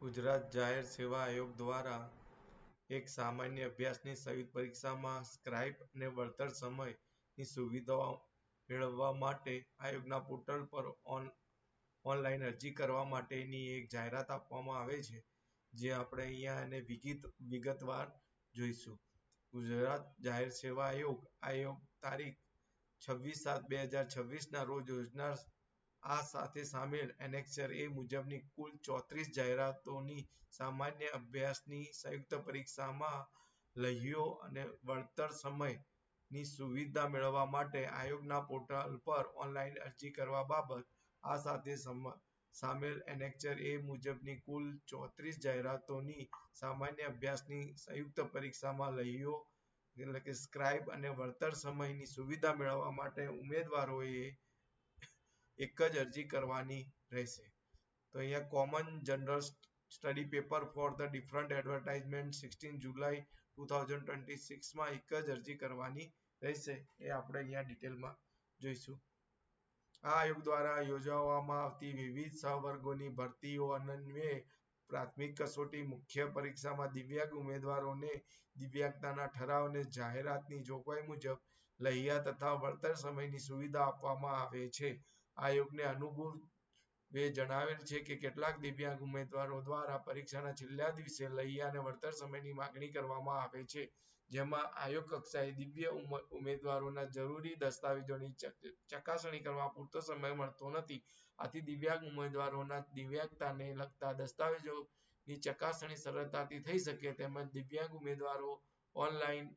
ગુજરાત જાહેર સેવા આયોગ દ્વારા એક સામાન્ય અભ્યાસની સંયુક્ત પરીક્ષામાં સ્ક્રાઇબ અને વળતર સમયની સુવિધાઓ મેળવવા માટે આયોગના પોર્ટલ પર ઓનલાઈન અરજી કરવા માટેની એક જાહેરાત આપવામાં આવે છે, જે આપણે અહીંયા એને વિગતવાર જોઈશું. ગુજરાત જાહેર સેવા આયોગ તારીખ 26/7/2026 ના રોજ યોજનાર આ સાથે સામેલ એનેક્સર એ મુજબની કુલ 34 જાહેરાતોની સામાન્ય અભ્યાસની સંયુક્ત પરીક્ષામાં લહ્યો અને વળતર સમયની સુવિધા મેળવવા માટે આયોગના પોર્ટલ પર ઓનલાઈન અરજી કરવા બાબત આ સાથે સામેલ એનેક્સર એ મુજબની કુલ 34 જાહેરાતોની સામાન્ય અભ્યાસની સંયુક્ત પરીક્ષામાં લહ્યો એટલે કે સ્ક્રાઇબ અને વળતર સમયની સુવિધા મેળવવા માટે ઉમેદવારોએ એક જ અરજી કરવાની રહેશે. તો અહીંયા common general study paper for the different advertisement 16 જુલાઈ 2026 માં એક જ અરજી કરવાની રહેશે. એ આપણે અહીંયા ડિટેલમાં જોઈશું. આ આયોગ દ્વારા યોજવામાં આવતી વિવિધ સહવર્ગોની ભરતીઓ અન્વયે પ્રાથમિક કસોટી મુખ્ય પરીક્ષામાં દિવ્યાંગ ઉમેદવારોને દિવ્યાંગતાના ઠરાવ અને જાહેરાતની જોગવાઈ મુજબ લહ્યા તથા વળતર સમયની સુવિધા આપવામાં આવે છે. આયોગને અનુભવે જણાવેલ છે કે કેટલાક દિવ્યાંગ ઉમેદવારો દ્વારા પરીક્ષાના છેલ્લા દિવસે લહ્યા અને વળતર સમયની માગણી કરવામાં આવે છે, જેમાં આયોગ કક્ષાએ દિવ્ય ઉમેદવારોના જરૂરી દસ્તાવેજોની ચકાસણી કરવા પૂરતો સમય મળતો નથી. આથી દિવ્યાંગ ઉમેદવારોના દિવ્યાંગતાને લગતા દસ્તાવેજોની ચકાસણી સરળતાથી થઈ શકે તેમજ દિવ્યાંગ ઉમેદવારો ઓનલાઈન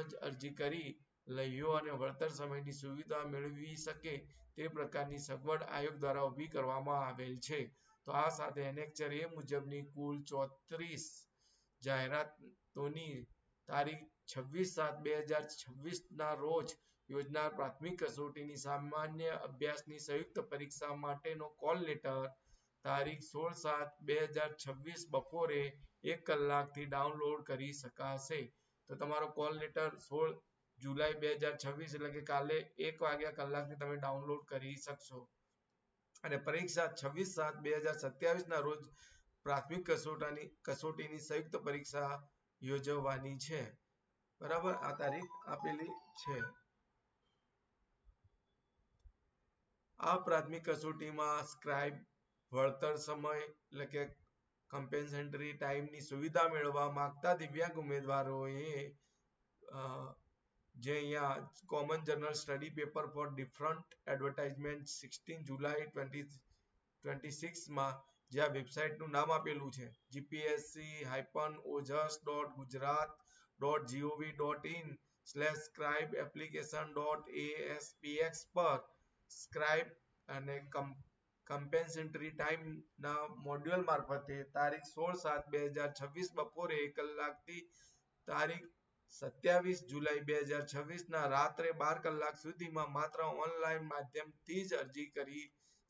જ અરજી કરી લહ્યો અને વળતર સમયની સુવિધા મેળવી શકે તે પ્રકારની સગવડ આયોગ દ્વારા ઊભી કરવામાં આવેલ છે. તો આ સાથે એનેક્સર એ મુજબની કુલ 34 જાહેરાતોની તારીખ 26/7/2026 ના રોજ યોજનાર પ્રાથમિક કસોટીની સામાન્ય અભ્યાસની સંયુક્ત પરીક્ષા માટેનો કોલ લેટર તારીખ 16/7/2026 બપોરે 1 કલાકથી ડાઉનલોડ કરી શકાશે. તો તમારો કોલ લેટર 16 જુલાઈ 2026 એટલે કે કાલે 1 વાગ્યા કલાકથી તમે ડાઉનલોડ કરી શકશો. અને પરીક્ષા 26/7/2027 ના રોજ પ્રાથમિક કસોટીની સંયુક્ત પરીક્ષા યોજવાની છે. બરાબર, આ તારીખ આપેલી છે. આ પ્રાથમિક કસોટીમાં સ્ક્રાઇબ, વળતર સમય એટલે કે કમ્પેન્સેટરી ટાઈમની સુવિધા મેળવવા માંગતા દિવ્યાંગ ઉમેદવારોએ જે અહીંયા common general study paper four different advertisement 16 જુલાઈ 2026 માં જે આ વેબસાઇટનું નામ આપેલું છે gpsc-ojs.gujarat.in/scribe-application.aspx પર સ્ક્રાઇબ અને કમ્પેન્સેટરી ટાઈમના મોડ્યુલ મારફતે તારીખ 16/7/2026 બપોરે 1 કલાકથી તારીખ 27 જુલાઈ 2026 ના રાત્રે 12 કલાક સુધીમાં માત્ર ઓનલાઈન માધ્યમથી જ અરજી કરી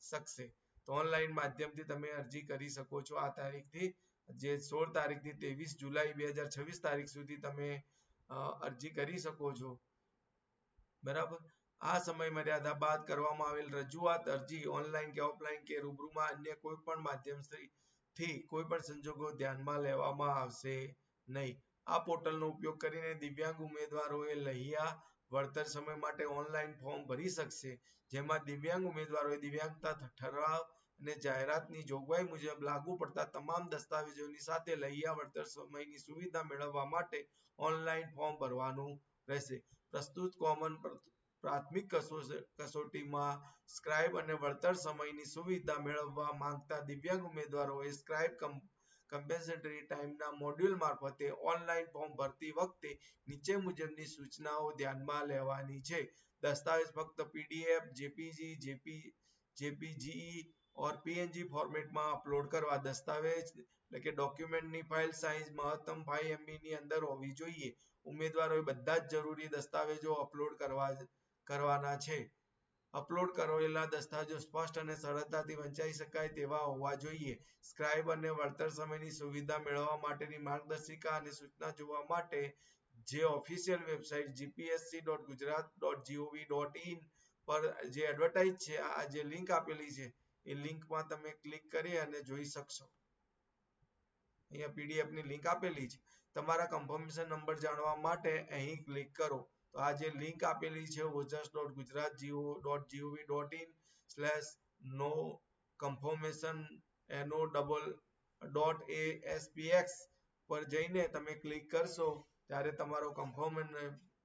શકશે. તો ઓનલાઈન માધ્યમથી તમે અરજી કરી શકો છો. આ તારીખથી જે 16 તારીખથી 23 જુલાઈ 2026 તારીખ સુધી તમે અરજી કરી શકો છો. બરાબર, આ સમય મર્યાદા બાદ કરવામાં આવેલ રજૂઆત અરજી ઓનલાઈન કે ઓફલાઈન કે રૂબરૂમાં અન્ય કોઈ પણ માધ્યમથી કોઈ પણ સંજોગો ધ્યાનમાં લેવામાં આવશે નહીં. આ પોર્ટલનો ઉપયોગ કરીને દિવ્યાંગ ઉમેદવારોએ લહ્યા વળતર સમય માટે ઓનલાઈન ફોર્મ ભરી શકશે, જેમાં દિવ્યાંગ ઉમેદવારોએ દિવ્યાંગતા ઠરાવ અને જાહેરાતની જોગવાઈ મુજબ લાગુ પડતા તમામ દસ્તાવેજોની સાથે લહ્યા વળતર સમયની સુવિધા મેળવવા માટે ઓનલાઈન ફોર્મ ભરવાનું રહેશે. પ્રસ્તુત કોમન પ્રાથમિક કસોટીમાં સ્ક્રાઇબ અને વળતર સમયની સુવિધા મેળવવા માંગતા દિવ્યાંગ ઉમેદવારોએ સ્ક્રાઇબ કમ્પેન્સેટરી ટાઈમના મોડ્યુલ મારફતે ઓનલાઈન ફોર્મ ભરતી વખતે નીચે મુજબની સૂચનાઓ ધ્યાનમાં લેવાની છે. દસ્તાવેજ ફક્ત પીડીએફ, જેપીજી, જેપીજી ઓર પીએનજી ફોર્મેટમાં અપલોડ કરવા. દસ્તાવેજ એટલે કે ડોક્યુમેન્ટની ફાઇલ સાઇઝ મહત્તમ 5 MB ની અંદર હોવી જોઈએ. ઉમેદવારોએ બધા જ જરૂરી દસ્તાવેજો અપલોડ કરવાના છે. અપલોડ કરેલા દસ્તાવેજો સ્પષ્ટ અને સરળતાથી વંચાઈ શકાય તેવા હોવા જોઈએ. સ્ક્રાઇબ અને વળતર સમયની સુવિધા મેળવવા માટેની માર્ગદર્શિકા અને સૂચના જોવા માટે જે ઓફિશિયલ વેબસાઇટ gpsc.gujarat.gov.in પર જે એડવર્ટાઇઝ છે, આ જે લિંક આપેલી છે એ લિંકમાં તમે ક્લિક કરી અને જોઈ શકશો. અહીંયા પીડીએફ ની લિંક આપેલી છે. તમારા કન્ફર્મેશન નંબર જાણવા માટે અહીં ક્લિક કરો. તો આ જે લિંક આપેલી છે ojas.gujarat.gov.in/no confirmation no.aspx પર જઈને તમે ક્લિક કરશો ત્યારે તમારો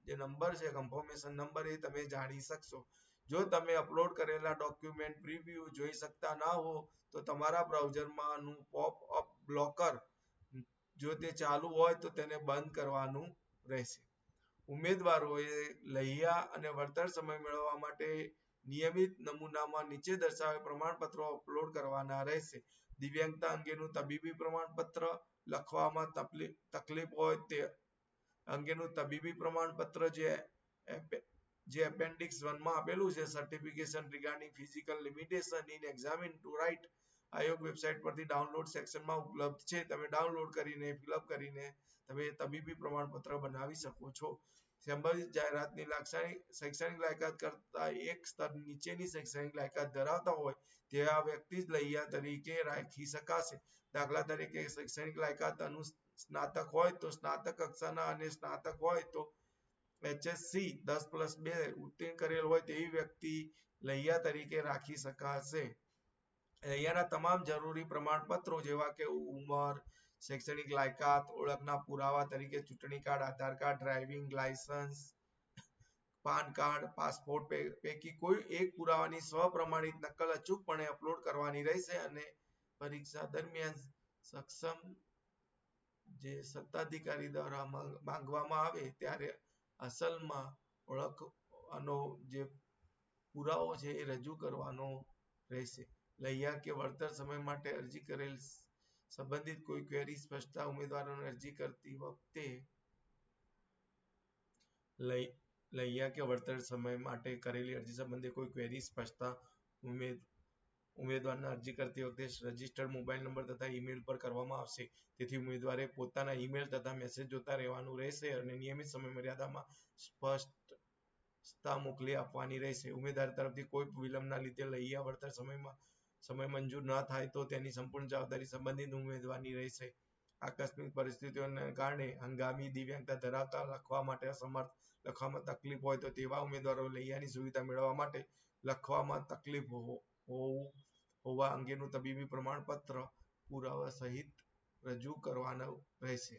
જે નંબર છે કન્ફર્મેશન નંબર એ તમે જાણી શકશો. જો તમે અપલોડ કરેલા ડોક્યુમેન્ટ પ્રીવ્યુ જોઈ શકતા ના હો તો તમારા બ્રાઉઝરમાંનું પોપ-અપ બ્લોકર જો તે ચાલુ હોય તો તેને બંધ કરવાનું રહેશે. ઉમેદવારોએ લૈયા અને વળતર સમય મેળવવા માટે નિયમિત નમૂનામાં નીચે દર્શાવેલ પ્રમાણપત્રો અપલોડ કરવાના રહેશે. દિવ્યાંગતા અંગેનું તબીબી પ્રમાણપત્ર લખવામાં તકલીફ હોય તે અંગેનું તબીબી પ્રમાણપત્ર જે એપેન્ડિક્સ 1 માં આપેલું છે. Certification regarding physical limitation in examine to write આયોગ વેબસાઇટ પરથી ડાઉનલોડ સેક્શનમાં ઉપલબ્ધ છે. તમે ડાઉનલોડ કરીને ફિલઅપ કરીને તમે તબીબી પ્રમાણપત્ર બનાવી શકો છો. સંબંધિત જાહેરાતની શૈક્ષણિક લાયકાત કરતા એક સ્તર નીચેની શૈક્ષણિક લાયકાત ધરાવતા હોય તેવા વ્યક્તિ જ લૈયા તરીકે રાખી શકાશે. દાખલા તરીકે શૈક્ષણિક લાયકાત સ્નાતક હોય તો સ્નાતક કક્ષાના અને સ્નાતક હોય તો HSC 10+2 ઉત્તીર્ણ કરેલ હોય તેવી વ્યક્તિ લૈયા તરીકે રાખી શકાશે. લૈયાના તમામ જરૂરી પ્રમાણપત્રો જેવા કે ઉંમર, શૈક્ષણિક લાયકાત, ઓળખના પુરાવા તરીકે ચૂંટણી card, Aadhaar card, driving licence, PAN card, passport પૈકી કોઈ એક પુરાવાની સ્વપ્રમાણિત નકલ અચૂકપણે અપલોડ કરવાની રહેશે અને પરીક્ષા દરમિયાન સક્ષમ જે સત્તાધિકારી દ્વારા માંગવામાં આવે ત્યારે અસલમાં ઓળખવાનો જે પુરાવો છે એ રજૂ કરવાનો રહેશે. લૈયા કે વળતર સમય માટે અરજી કરેલ સંબંધિત કોઈ ક્વેરી સ્પષ્ટતા ઉમેદવારોને અરજી કરતી વખતે લૈયા કે વળતર સમય માટે કરેલી અરજી સંબંધે કોઈ ક્વેરી સ્પષ્ટતા ઉમેદવારને અરજી કરતી વખતે રજિસ્ટર્ડ મોબાઈલ નંબર તથા ઈમેલ પર કરવામાં આવશે. તેથી ઉમેદવારે પોતાના ઈમેલ તથા મેસેજ જોતા રહેવાનું રહેશે અને નિયમિત સમય મર્યાદામાં સ્પષ્ટતા મોકલી આપવાની રહેશે. ઉમેદવાર તરફથી કોઈ વિલંબના લીધે લૈયા વળતર સમય મંજૂર ન થાય તો તેની સંપૂર્ણ જવાબદારી સંબંધિત ઉમેદવારની રહેશે. આકસ્મિક પરિસ્થિતિઓને કારણે હંગામી દિવ્યાંગતા ધરાવતા લખવામાં તકલીફ હોય તો તેવા ઉમેદવારો લૈયાની સુવિધા મેળવવા માટે લખવામાં તકલીફ હોવા અંગેનું તબીબી પ્રમાણપત્ર પુરાવા સહિત રજૂ કરવાનું રહેશે.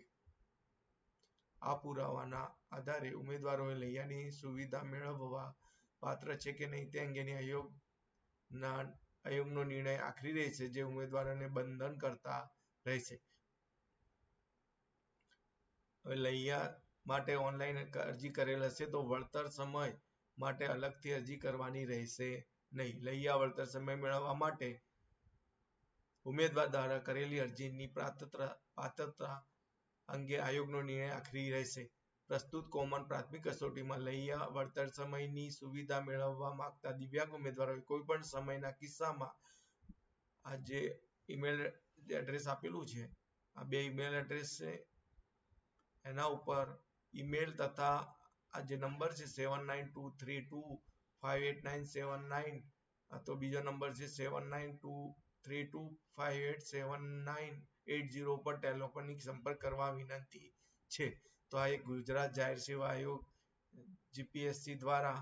આ પુરાવાના આધારે ઉમેદવારોએ લૈયાની સુવિધા મેળવવા પાત્ર છે કે નહીં તે અંગેની આયોગનો નિર્ણય આખરી રહેશે જે ઉમેદવારોને બંધન કરતા રહેશે. હવે લૈયા માટે ઓનલાઈન અરજી કરેલ હશે તો વળતર સમય માટે અલગથી અરજી કરવાની રહેશે નહીં. લૈયા વળતર સમય મેળવવા માટે ઉમેદવાર દ્વારા કરેલી અરજીની પાત્રતા અંગે આયોગનો નિર્ણય આખરી રહેશે. પ્રસ્તુત કોમન પ્રાથમિક કસોટીમાં લૈયા વળતર સમયની સુવિધા મેળવવા માંગતા દિવ્યાંગ ઉમેદવારોએ કોઈપણ સમયના કિસ્સામાં આ જે ઈમેલ એડ્રેસ આપેલું છે આ 2 ઈમેલ એડ્રેસ છે એના ઉપર ઈમેલ તથા આ જે નંબર છે 7923258979 તો બીજો નંબર છે 7923258798 પર ટેલિફોનિક સંપર્ક કરવા વિનંતી છે. તો આ એક ગુજરાત જાહેર સેવા આયોગ જીપીએસસી દ્વારા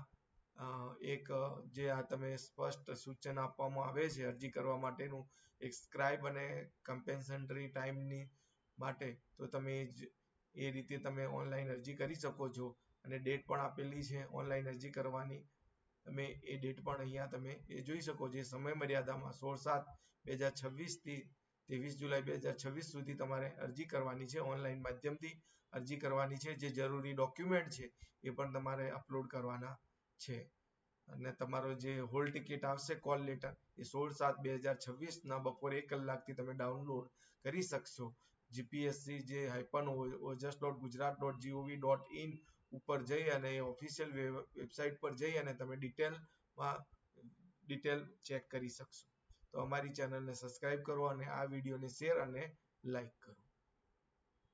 એક જે આ તમે સ્પષ્ટ સૂચન આપવામાં આવે છે અરજી કરવા માટેનું એક સ્ક્રાઇબ અને કમ્પેન્સેટરી ટાઈમની માટે તો તમે એ રીતે તમે ઓનલાઈન અરજી કરી શકો છો અને ડેટ પણ આપેલી છે ઓનલાઈન અરજી કરવાની. તમે એ ડેટ પણ અહીંયા તમે એ જોઈ શકો છો. સમય મર્યાદામાં 16/7/2026 થી 23 જુલાઈ 2026 સુધી તમારે અરજી કરવાની છે. ઓનલાઈન માધ્યમથી અરજી કરવાની છે. જે જરૂરી ડોક્યુમેન્ટ છે એ પણ તમારે અપલોડ કરવાના છે અને તમારો જે હોલ ટિકિટ આવશે કોલ લેટર એ 16/7/2026 ના બપોરે 1 કલાકથી તમે ડાઉનલોડ કરી શકશો. જીપીએસસી જે ojas.gujarat.gov.in ઉપર જઈ અને ઓફિશિયલ વેબસાઇટ પર જઈ અને તમે ડિટેલ ચેક કરી શકશો. તો અમારી ચેનલને સબસ્ક્રાઇબ કરો અને આ વિડીયોને શેર અને લાઈક કરો.